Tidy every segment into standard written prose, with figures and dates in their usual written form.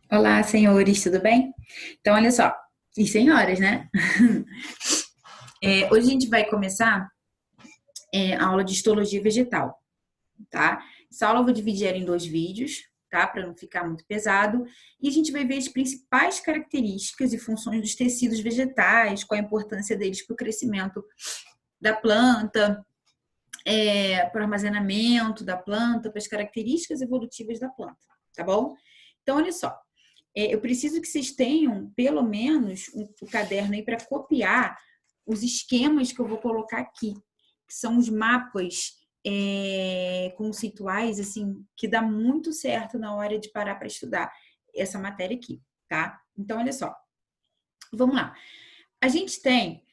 Olá, senhores, tudo bem? Então, olha só, e senhoras, né? Hoje a gente vai começar a aula de histologia vegetal, tá? Essa aula eu vou dividir ela em dois vídeos, tá? Para não ficar muito pesado. E a gente vai ver as principais características e funções dos tecidos vegetais, qual a importância deles para o crescimento da planta, para o armazenamento da planta, para as características evolutivas da planta, tá bom? Então, olha só. Eu preciso que vocês tenham, pelo menos, o caderno aí para copiar os esquemas que eu vou colocar aqui, que são os mapas conceituais, assim, que dá muito certo na hora de parar para estudar essa matéria aqui, tá? Então, olha só, vamos lá. A gente tem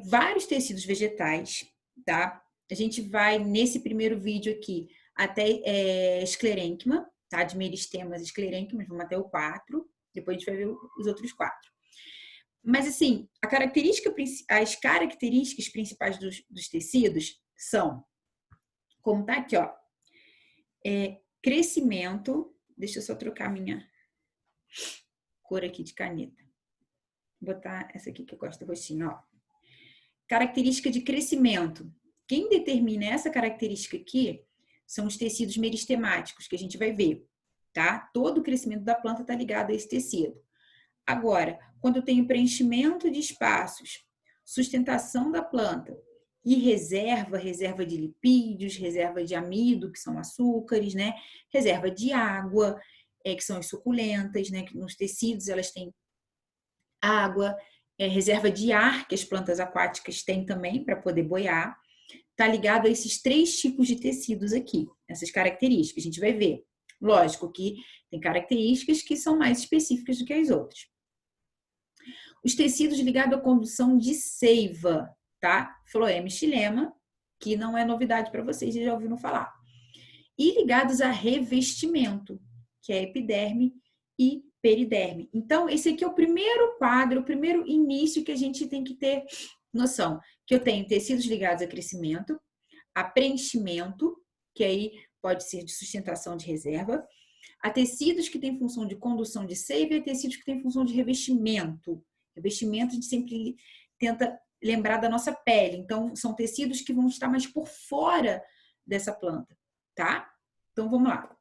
vários tecidos vegetais, tá? A gente vai, nesse primeiro vídeo aqui, até esclerênquima, tá? De meristemas esclerênquimas, vamos até o 4, depois a gente vai ver os outros 4. Mas, assim, as características principais dos tecidos são, como tá aqui, ó, crescimento, deixa eu só trocar minha cor aqui de caneta. Vou botar essa aqui que eu gosto do rostinho, ó. Característica de crescimento. Quem determina essa característica aqui são os tecidos meristemáticos, que a gente vai ver, tá? Todo o crescimento da planta está ligado a esse tecido. Agora, quando eu tenho preenchimento de espaços, sustentação da planta e reserva de lipídios, reserva de amido, que são açúcares, né? Reserva de água, que são as suculentas, né? Que nos tecidos elas têm água, reserva de ar, que as plantas aquáticas têm também para poder boiar. Está ligado a esses três tipos de tecidos aqui, essas características. A gente vai ver. Lógico que tem características que são mais específicas do que as outras. Os tecidos ligados à condução de seiva, tá? Floema e xilema, que não é novidade para vocês, já ouviram falar. E ligados a revestimento, que é epiderme e periderme. Então, esse aqui é o primeiro quadro, o primeiro início que a gente tem que ter noção. Que eu tenho tecidos ligados a crescimento, a preenchimento, que aí pode ser de sustentação de reserva, a tecidos que têm função de condução de seiva e a tecidos que têm função de revestimento. Revestimento a gente sempre tenta lembrar da nossa pele. Então, são tecidos que vão estar mais por fora dessa planta, tá? Então, vamos lá.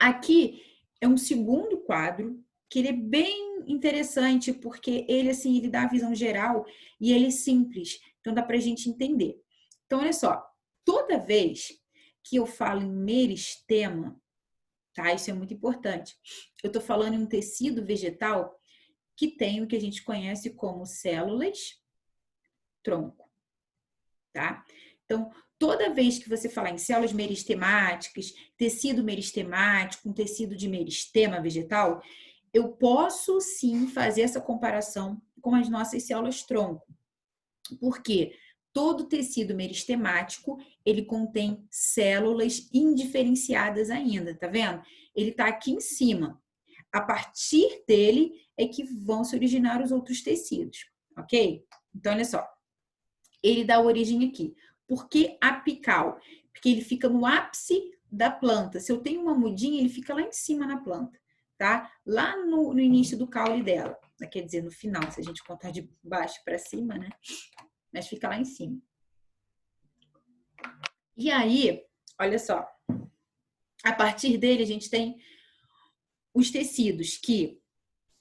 Aqui é um segundo quadro que ele é bem interessante porque ele assim ele dá a visão geral e ele é simples, então dá para a gente entender. Então olha só, toda vez que eu falo em meristema, tá? Isso é muito importante. Eu estou falando em um tecido vegetal que tem o que a gente conhece como células tronco, tá? Então, toda vez que você falar em células meristemáticas, tecido meristemático, um tecido de meristema vegetal, eu posso sim fazer essa comparação com as nossas células tronco. Por quê? Todo tecido meristemático, ele contém células indiferenciadas ainda, tá vendo? Ele tá aqui em cima. A partir dele é que vão se originar os outros tecidos, ok? Então, olha só. Ele dá origem aqui. Por que apical? Porque ele fica no ápice da planta. Se eu tenho uma mudinha, ele fica lá em cima na planta, tá? Lá no início do caule dela. Quer dizer, no final, se a gente contar de baixo para cima, né? Mas fica lá em cima. E aí, olha só. A partir dele, a gente tem os tecidos que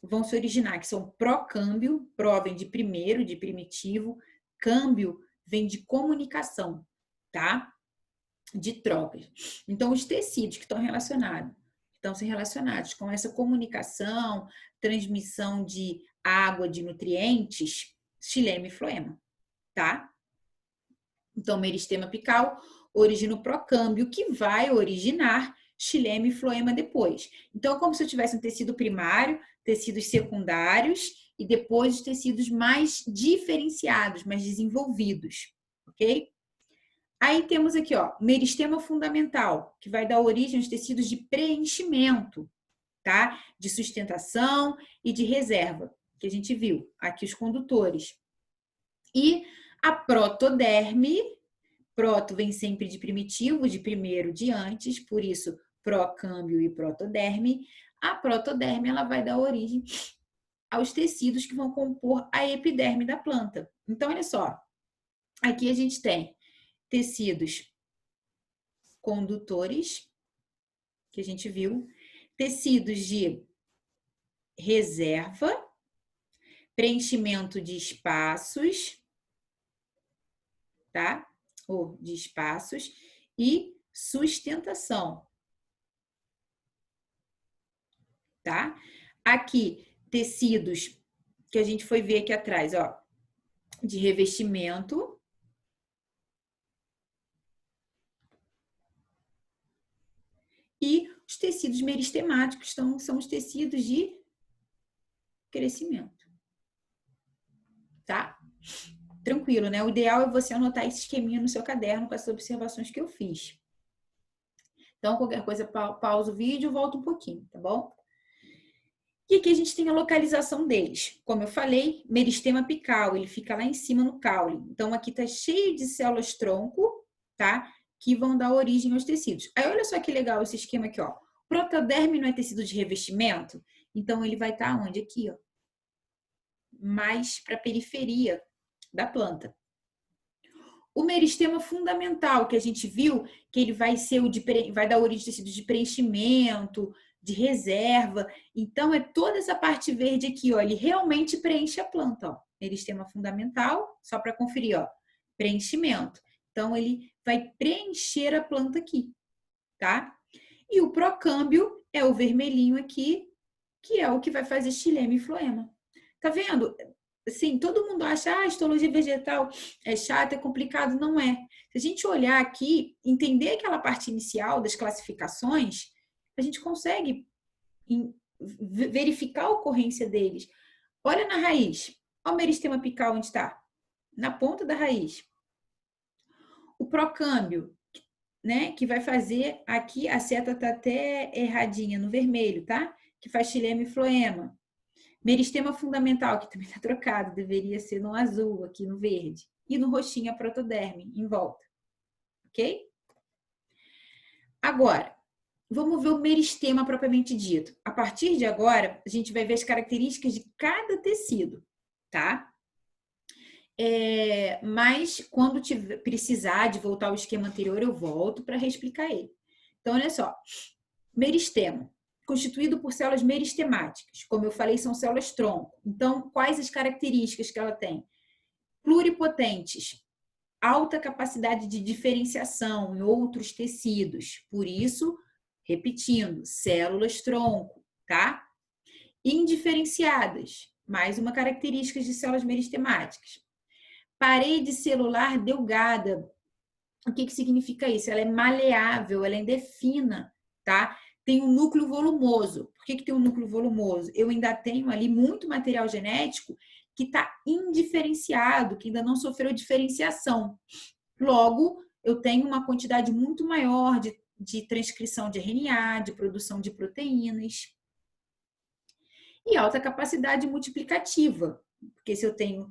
vão se originar, que são procâmbio, pró vem de primeiro, de primitivo, câmbio vem de comunicação, tá? De trocas. Então, os tecidos que estão se relacionados com essa comunicação, transmissão de água, de nutrientes, xilema e floema, tá? Então, meristema apical origina o procâmbio, que vai originar xilema e floema depois. Então, é como se eu tivesse um tecido primário, tecidos secundários e depois os tecidos mais diferenciados, mais desenvolvidos, ok? Aí temos aqui, ó, meristema fundamental, que vai dar origem aos tecidos de preenchimento, tá? De sustentação e de reserva, que a gente viu. Aqui os condutores. E a protoderme, proto vem sempre de primitivo, de primeiro, de antes, por isso procâmbio e protoderme. A protoderme ela vai dar origem aos tecidos que vão compor a epiderme da planta. Então, olha só, aqui a gente tem tecidos condutores, que a gente viu, tecidos de reserva, preenchimento de espaços, tá? Ou de espaços e sustentação, tá? Aqui, tecidos que a gente foi ver aqui atrás, ó, de revestimento. E os tecidos meristemáticos são os tecidos de crescimento. Tá? Tranquilo, né? O ideal é você anotar esse esqueminha no seu caderno com essas observações que eu fiz. Então, qualquer coisa, pausa o vídeo e volta um pouquinho, tá bom? E aqui a gente tem a localização deles. Como eu falei, meristema apical, ele fica lá em cima no caule. Então, aqui tá cheio de células tronco, tá? Que vão dar origem aos tecidos. Aí, olha só que legal esse esquema aqui, ó. Protoderme não é tecido de revestimento? Então, ele vai estar onde? Aqui, ó. Mais para a periferia da planta. O meristema fundamental, que a gente viu, que ele vai ser vai dar origem a tecidos de preenchimento, de reserva. Então, é toda essa parte verde aqui, ó. Ele realmente preenche a planta, ó. Meristema fundamental, só para conferir, ó. Preenchimento. Então, ele vai preencher a planta aqui, tá? E o procâmbio é o vermelhinho aqui, que é o que vai fazer xilema e floema. Tá vendo? Assim, todo mundo acha, histologia vegetal é chata, é complicado. Não é. Se a gente olhar aqui, entender aquela parte inicial das classificações, a gente consegue verificar a ocorrência deles. Olha na raiz. Olha o meristema apical onde está. Na ponta da raiz. O procâmbio, né? Que vai fazer aqui, a seta tá até erradinha no vermelho, tá? Que faz xilema e floema. Meristema fundamental, que também está trocado, deveria ser no azul, aqui no verde. E no roxinho a protoderme, em volta. Ok? Agora, vamos ver o meristema propriamente dito. A partir de agora, a gente vai ver as características de cada tecido, tá? Mas quando precisar de voltar ao esquema anterior, eu volto para reexplicar ele. Então, olha só. Meristema, constituído por células meristemáticas. Como eu falei, são células tronco. Então, quais as características que ela tem? Pluripotentes, alta capacidade de diferenciação em outros tecidos. Por isso, repetindo, células tronco, tá? Indiferenciadas, mais uma característica de células meristemáticas. Parede celular delgada. O que significa isso? Ela é maleável, ela é indefina, tá? Tem um núcleo volumoso. Por que tem um núcleo volumoso? Eu ainda tenho ali muito material genético que está indiferenciado, que ainda não sofreu diferenciação. Logo, eu tenho uma quantidade muito maior de transcrição de RNA, de produção de proteínas. E alta capacidade multiplicativa. Porque se eu tenho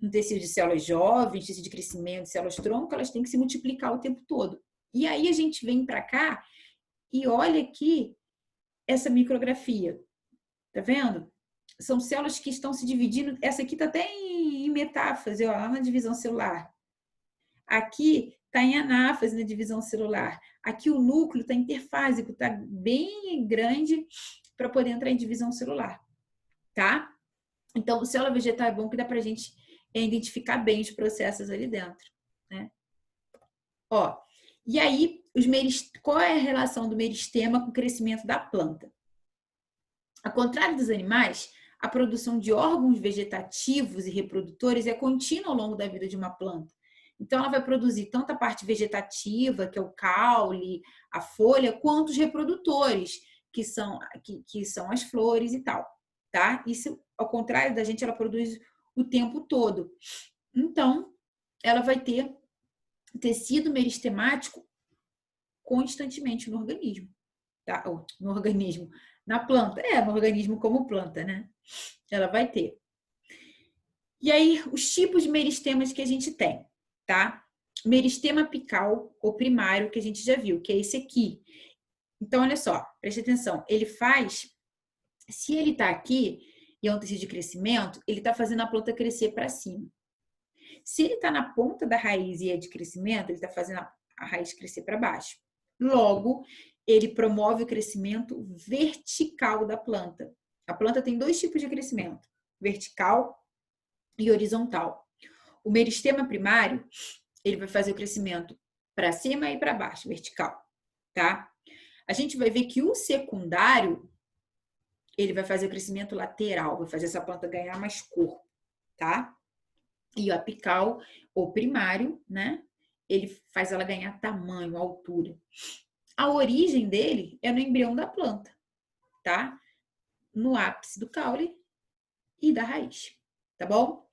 um tecido de células jovens, tecido de crescimento, células tronco, elas têm que se multiplicar o tempo todo. E aí a gente vem para cá e olha aqui essa micrografia. Tá vendo? São células que estão se dividindo. Essa aqui está até em metáfase, ó, lá na divisão celular. Aqui está em anáfase na divisão celular. Aqui o núcleo está interfásico, está bem grande para poder entrar em divisão celular. Tá? Então, célula vegetal é bom que dá para a gente identificar bem os processos ali dentro, né? Ó, e aí, qual é a relação do meristema com o crescimento da planta? Ao contrário dos animais, a produção de órgãos vegetativos e reprodutores é contínua ao longo da vida de uma planta. Então, ela vai produzir tanto a parte vegetativa, que é o caule, a folha, quanto os reprodutores, que são as flores e tal, tá? Isso, ao contrário da gente, ela produz o tempo todo. Então, ela vai ter tecido meristemático constantemente no organismo, tá? No organismo, na planta. No organismo como planta, né? Ela vai ter. E aí, os tipos de meristemas que a gente tem, tá? Meristema apical ou primário, que a gente já viu, que é esse aqui. Então, olha só, preste atenção. Ele faz, se ele está aqui e é um tecido de crescimento, ele está fazendo a planta crescer para cima. Se ele está na ponta da raiz e é de crescimento, ele está fazendo a raiz crescer para baixo. Logo, ele promove o crescimento vertical da planta. A planta tem dois tipos de crescimento, vertical e horizontal. O meristema primário, ele vai fazer o crescimento para cima e para baixo, vertical, tá? A gente vai ver que o secundário, ele vai fazer o crescimento lateral, vai fazer essa planta ganhar mais corpo, tá? E o apical, ou primário, né? Ele faz ela ganhar tamanho, altura. A origem dele é no embrião da planta, tá? No ápice do caule e da raiz, tá bom?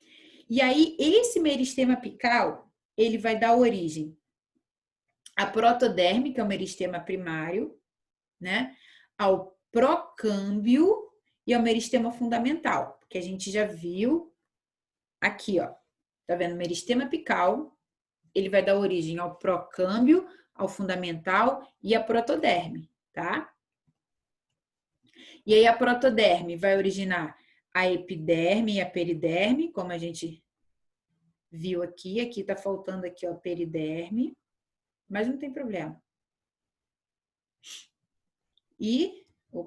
E aí, esse meristema apical, ele vai dar origem à protoderme, que é o meristema primário, né? Ao procâmbio e ao meristema fundamental, que a gente já viu aqui, ó. Tá vendo? Meristema apical, ele vai dar origem ao procâmbio, ao fundamental e à protoderme, tá? E aí a protoderme vai originar a epiderme e a periderme, como a gente viu aqui. Aqui tá faltando aqui, ó, periderme, mas não tem problema. E o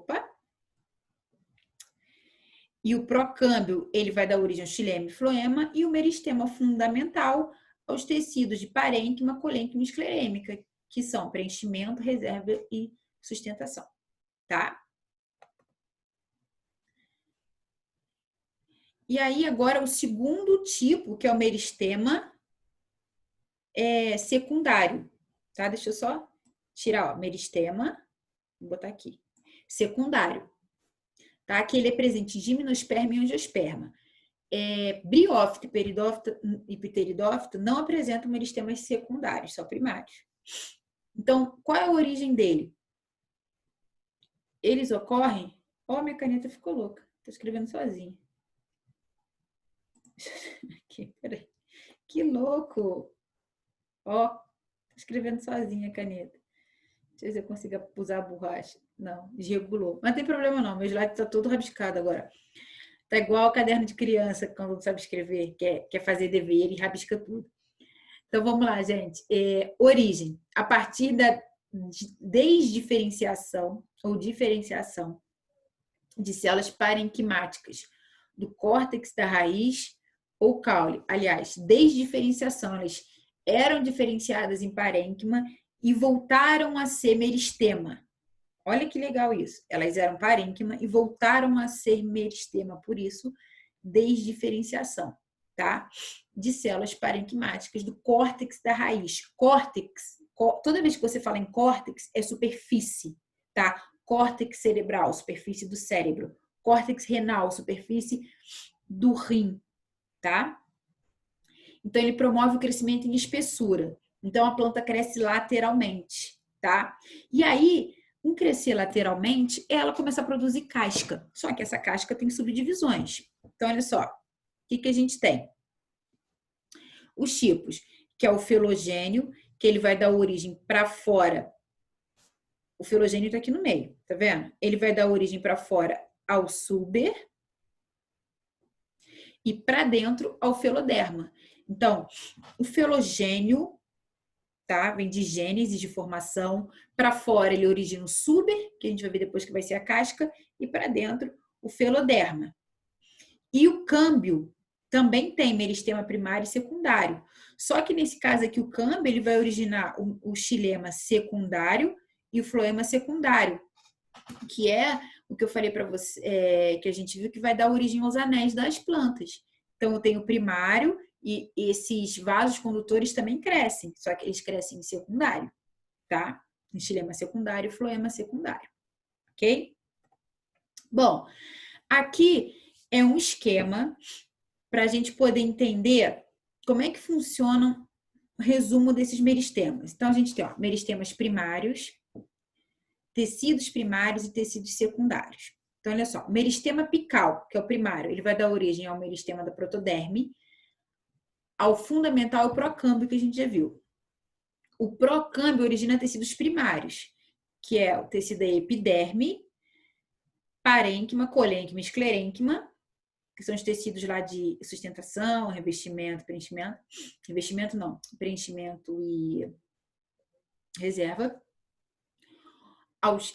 procâmbio, ele vai dar origem ao xilema e floema, e o meristema fundamental aos tecidos de parênquima, colênquima e esclerêmica, que são preenchimento, reserva e sustentação, tá? E aí, agora, o segundo tipo, que é o meristema secundário, tá? Deixa eu só tirar, ó, meristema, vou botar aqui, secundário, tá? Que ele é presente em gimnosperma e angiosperma. Briófito, peridófito e pteridófito não apresentam meristemas secundários, só primários. Então, qual é a origem dele? Eles ocorrem... Ó, minha caneta ficou louca. Tô escrevendo sozinha. Aqui, peraí. Que louco! Ó, tô escrevendo sozinha a caneta. Deixa eu ver se eu consigo usar a borracha. Não, desregulou. Mas não tem problema não, meu slide tá todo rabiscado agora. Tá igual ao caderno de criança, quando não sabe escrever, quer fazer dever e rabisca tudo. Então, vamos lá, gente. Origem. A partir da desdiferenciação ou diferenciação de células parenquimáticas do córtex da raiz ou caule. Aliás, desdiferenciação. Elas eram diferenciadas em parênquima e voltaram a ser meristema. Olha que legal isso. Elas eram parênquima e voltaram a ser meristema, por isso, desdiferenciação, tá? De células parenquimáticas do córtex da raiz. Córtex, toda vez que você fala em córtex, é superfície, tá? Córtex cerebral, superfície do cérebro. Córtex renal, superfície do rim, tá? Então, ele promove o crescimento em espessura. Então, a planta cresce lateralmente, tá? E aí, em crescer lateralmente, ela começa a produzir casca. Só que essa casca tem subdivisões. Então, olha só. O que a gente tem? Os tipos, que é o filogênio, que ele vai dar origem para fora. O filogênio está aqui no meio, tá vendo? Ele vai dar origem para fora ao suber e para dentro ao feloderma. Então, o filogênio, tá? Vem de gênese, de formação. Para fora ele origina o suber, que a gente vai ver depois que vai ser a casca, e para dentro o feloderma. E o câmbio também tem meristema primário e secundário. Só que nesse caso aqui o câmbio ele vai originar o xilema secundário e o floema secundário, que é o que eu falei para você, que a gente viu que vai dar origem aos anéis das plantas. Então eu tenho o primário e esses vasos condutores também crescem, só que eles crescem em secundário, tá? Em xilema secundário e floema secundário, ok? Bom, aqui é um esquema para a gente poder entender como é que funciona o resumo desses meristemas. Então, a gente tem meristemas primários, tecidos primários e tecidos secundários. Então, olha só, o meristema apical, que é o primário, ele vai dar origem ao meristema da protoderme, ao fundamental e procâmbio, que a gente já viu. O procâmbio origina tecidos primários. que é o tecido da epiderme, parênquima, colênquima e esclerênquima, que são os tecidos lá de sustentação, revestimento, preenchimento. Revestimento não, preenchimento e reserva.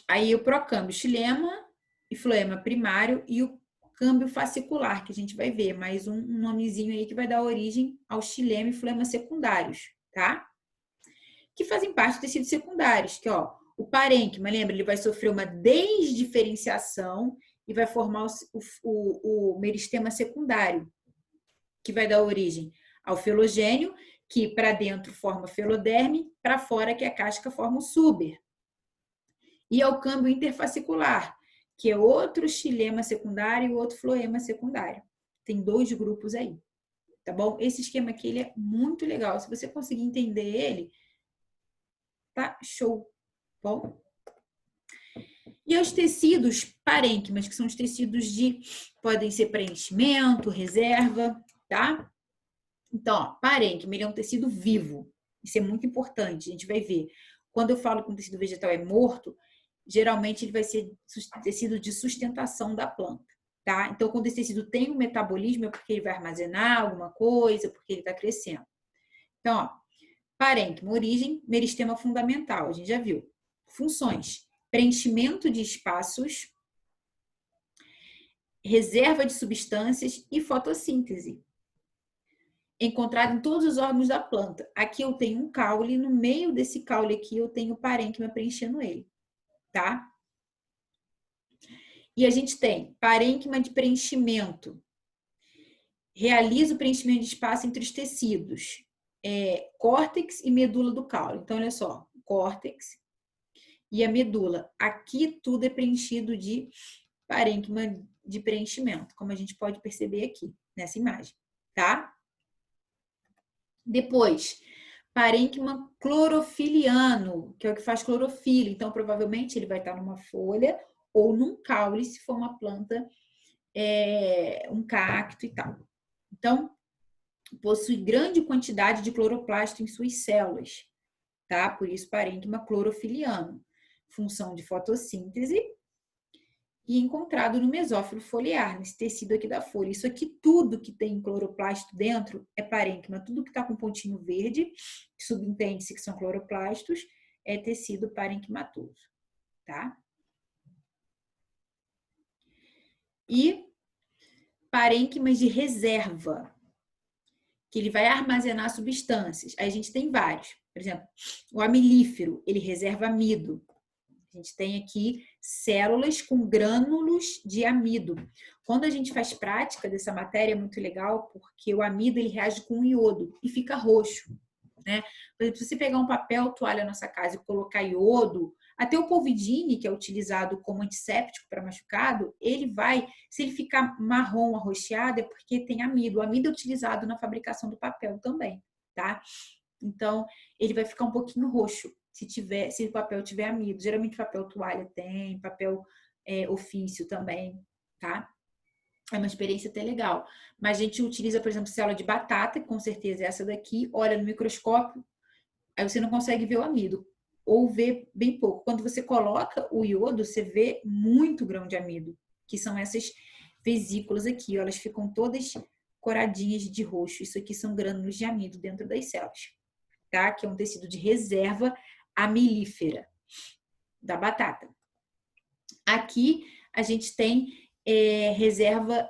Aí o procâmbio, xilema e floema primário e o câmbio fascicular, que a gente vai ver, mais um nomezinho aí que vai dar origem ao xilema e floema secundários, tá? Que fazem parte dos tecidos secundários, que ó, o parênquima, lembra, ele vai sofrer uma desdiferenciação e vai formar o meristema secundário, que vai dar origem ao felogênio, que para dentro forma feloderme, para fora que a casca forma o suber. E ao câmbio interfascicular, que é outro xilema secundário e outro floema secundário. Tem 2 grupos aí, tá bom? Esse esquema aqui ele é muito legal. Se você conseguir entender ele, tá show, bom? E os tecidos parênquimas, que são os tecidos podem ser preenchimento, reserva, tá? Então, ó, parênquima, ele é um tecido vivo. Isso é muito importante, a gente vai ver. Quando eu falo que um tecido vegetal é morto, geralmente ele vai ser tecido de sustentação da planta, tá? Então, quando esse tecido tem um metabolismo, é porque ele vai armazenar alguma coisa, porque ele está crescendo. Então, ó, parênquima, origem, meristema fundamental, a gente já viu. Funções: preenchimento de espaços, reserva de substâncias e fotossíntese. Encontrado em todos os órgãos da planta. Aqui eu tenho um caule, no meio desse caule aqui eu tenho o parênquima preenchendo ele, tá? E a gente tem parênquima de preenchimento. Realiza o preenchimento de espaço entre os tecidos. Córtex e medula do caule. Então, olha só, córtex e a medula. Aqui tudo é preenchido de parênquima de preenchimento, como a gente pode perceber aqui, nessa imagem, tá? Depois, parênquima clorofiliano, que é o que faz clorofila. Então, provavelmente, ele vai estar numa folha ou num caule, se for uma planta, um cacto e tal. Então, possui grande quantidade de cloroplasto em suas células, tá? Por isso, parênquima clorofiliano. Função de fotossíntese e encontrado no mesófilo foliar, nesse tecido aqui da folha. Isso aqui, tudo que tem cloroplasto dentro é parênquima. Tudo que está com pontinho verde, subentende-se que são cloroplastos, é tecido parenquimatoso, tá? E parênquimas de reserva, que ele vai armazenar substâncias. Aí a gente tem vários. Por exemplo, o amilífero, ele reserva amido. A gente tem aqui células com grânulos de amido. Quando a gente faz prática dessa matéria, é muito legal, porque o amido ele reage com o iodo e fica roxo, né? Por exemplo, se você pegar um papel toalha na nossa casa e colocar iodo, até o polvidine, que é utilizado como antisséptico para machucado, ele vai, se ele ficar marrom, arroxeado, é porque tem amido. O amido é utilizado na fabricação do papel também, tá? Então, ele vai ficar um pouquinho roxo se o papel tiver amido. Geralmente papel toalha tem, papel ofício também, tá? É uma experiência até legal. Mas a gente utiliza, por exemplo, célula de batata, que com certeza é essa daqui, olha no microscópio, aí você não consegue ver o amido, ou vê bem pouco. Quando você coloca o iodo, você vê muito grão de amido, que são essas vesículas aqui, ó, elas ficam todas coradinhas de roxo. Isso aqui são grânulos de amido dentro das células, tá? Que é um tecido de reserva amilífera da batata. Aqui a gente tem reserva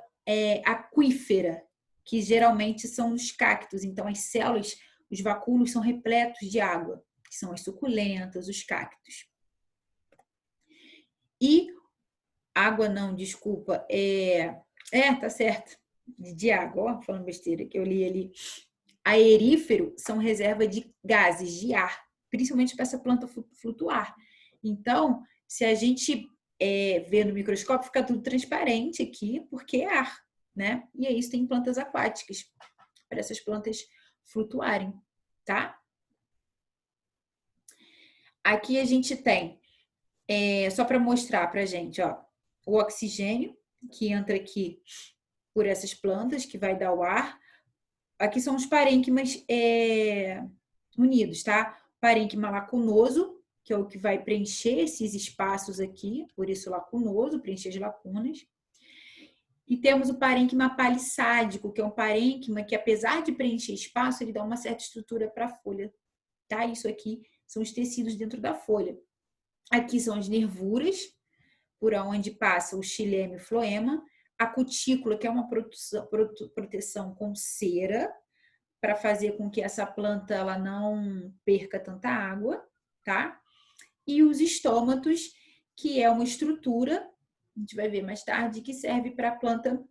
aquífera, que geralmente são os cactos. Então, as células, os vacúolos são repletos de água, que são as suculentas, os cactos. E água não, desculpa, tá certo, de água, ó, falando besteira, que eu li ali. Aerífero são reserva de gases, de ar, principalmente para essa planta flutuar. Então, se a gente vê no microscópio, fica tudo transparente aqui, porque é ar, né? E é isso, tem plantas aquáticas, para essas plantas flutuarem, tá? Aqui a gente tem, só para mostrar para a gente, ó, o oxigênio, que entra aqui por essas plantas, que vai dar o ar. Aqui são os parênquimas unidos, tá? Parênquima lacunoso, que é o que vai preencher esses espaços aqui, por isso lacunoso, preencher as lacunas. E temos o parênquima palissádico, que é um parênquima que, apesar de preencher espaço, ele dá uma certa estrutura para a folha. Tá? Isso aqui são os tecidos dentro da folha. Aqui são as nervuras, por onde passa o xilema e o floema. A cutícula, que é uma proteção com cera, para fazer com que essa planta ela não perca tanta água, tá? E os estômatos, que é uma estrutura, a gente vai ver mais tarde, que serve para a planta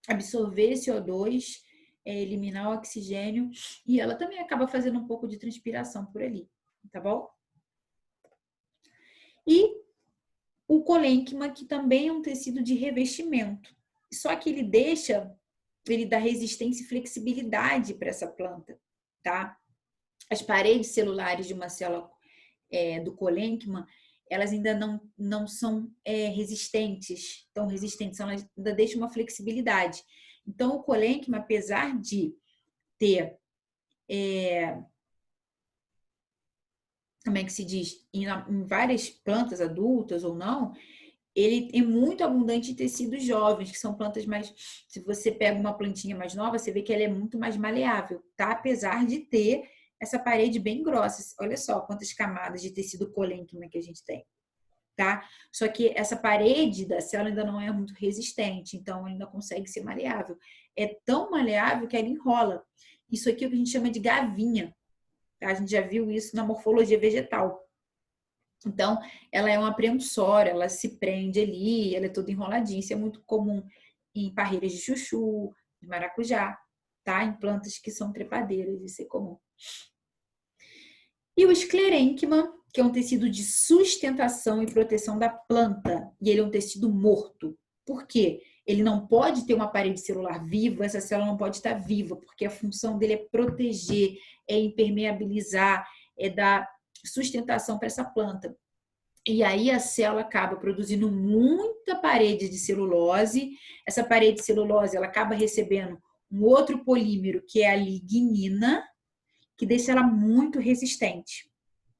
absorver CO2, eliminar o oxigênio, e ela também acaba fazendo um pouco de transpiração por ali, tá bom? E o colênquima, que também é um tecido de revestimento, só que ele dá resistência e flexibilidade para essa planta, tá? As paredes celulares de uma célula do colênquima, elas ainda não são tão resistentes, elas ainda deixam uma flexibilidade. Então, o colênquima, apesar de ter, como é que se diz, em várias plantas adultas ou não, ele é muito abundante em tecidos jovens, que são plantas mais... Se você pega uma plantinha mais nova, você vê que ela é muito mais maleável, tá? Apesar de ter essa parede bem grossa. Olha só quantas camadas de tecido colênquima que a gente tem, tá? Só que essa parede da célula ainda não é muito resistente, então ainda consegue ser maleável. É tão maleável que ela enrola. Isso aqui é o que a gente chama de gavinha, tá? A gente já viu isso na morfologia vegetal. Então, ela é uma prensória, ela se prende ali, ela é toda enroladinha. Isso é muito comum em parreiras de chuchu, de maracujá, tá? Em plantas que são trepadeiras, isso é comum. E o esclerênquima, que é um tecido de sustentação e proteção da planta. E ele é um tecido morto. Por quê? Ele não pode ter uma parede celular viva, essa célula não pode estar viva, porque a função dele é proteger, é impermeabilizar, é dar sustentação para essa planta. E aí a célula acaba produzindo muita parede de celulose. Essa parede de celulose ela acaba recebendo um outro polímero, que é a lignina, que deixa ela muito resistente,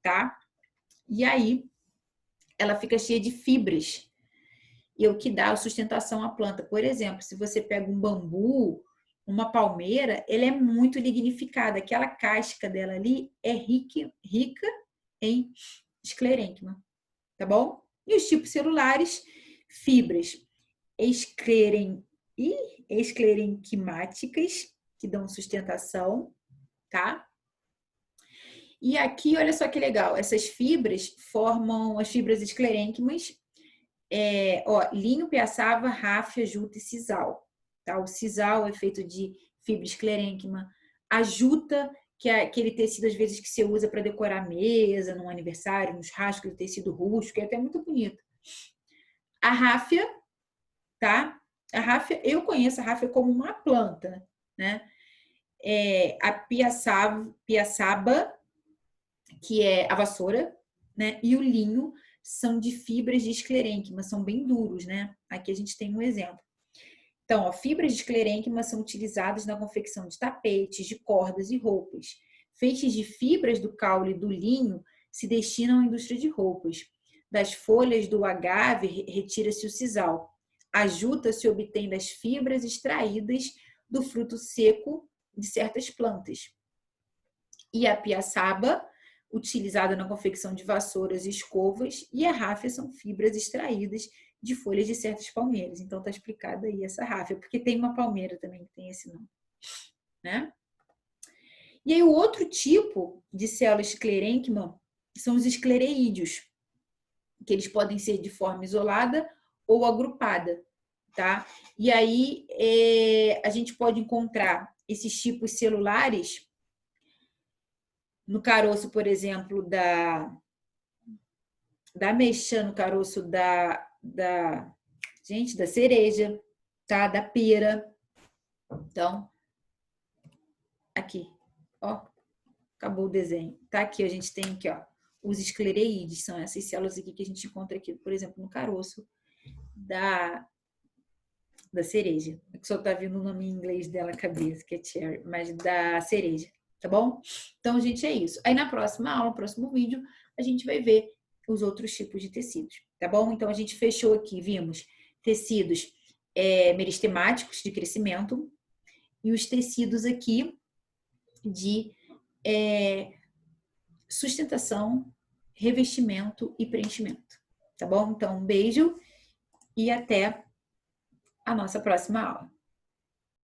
tá? E aí ela fica cheia de fibras, e é o que dá a sustentação à planta. Por exemplo, se você pega um bambu, uma palmeira, ela é muito lignificada. Aquela casca dela ali é rica em esclerênquima, tá bom? E os tipos celulares, fibras esclerenquimáticas, que dão sustentação, tá? E aqui, olha só que legal, essas fibras formam as fibras esclerênquimas, linho, piaçava, ráfia, juta e sisal. Tá? O sisal é feito de fibra esclerênquima. A juta, que é aquele tecido, às vezes, que você usa para decorar a mesa, num aniversário, nos rascos de tecido rústico, é até muito bonito. A ráfia, tá? A ráfia, eu conheço a ráfia como uma planta, né? A piaçaba, que é a vassoura, né? E o linho são de fibras de esclerênquima, são bem duros, né? Aqui a gente tem um exemplo. Então, fibras de esclerênquima são utilizadas na confecção de tapetes, de cordas e roupas. Feixes de fibras do caule e do linho se destinam à indústria de roupas. Das folhas do agave retira-se o sisal. A juta se obtém das fibras extraídas do fruto seco de certas plantas. E a piaçaba, utilizada na confecção de vassouras e escovas, e a ráfia são fibras extraídas de folhas de certas palmeiras. Então, está explicada aí essa ráfia, porque tem uma palmeira também que tem esse nome, né? E aí, o outro tipo de célula esclerênquima são os esclereídeos, que eles podem ser de forma isolada ou agrupada, tá? E aí, a gente pode encontrar esses tipos celulares no caroço, por exemplo, da ameixa, no caroço da cereja, tá? Da pera. Então, aqui, ó, acabou o desenho. Tá aqui, a gente tem aqui, ó, os esclereídeos, são essas células aqui que a gente encontra aqui, por exemplo, no caroço da cereja. É que só tá vindo o nome em inglês dela, cabeça, que é cherry, mas da cereja, tá bom? Então, gente, é isso. Aí na próxima aula, no próximo vídeo, a gente vai ver os outros tipos de tecidos, tá bom? Então, a gente fechou aqui, vimos tecidos meristemáticos de crescimento e os tecidos aqui de sustentação, revestimento e preenchimento, tá bom? Então, um beijo e até a nossa próxima aula.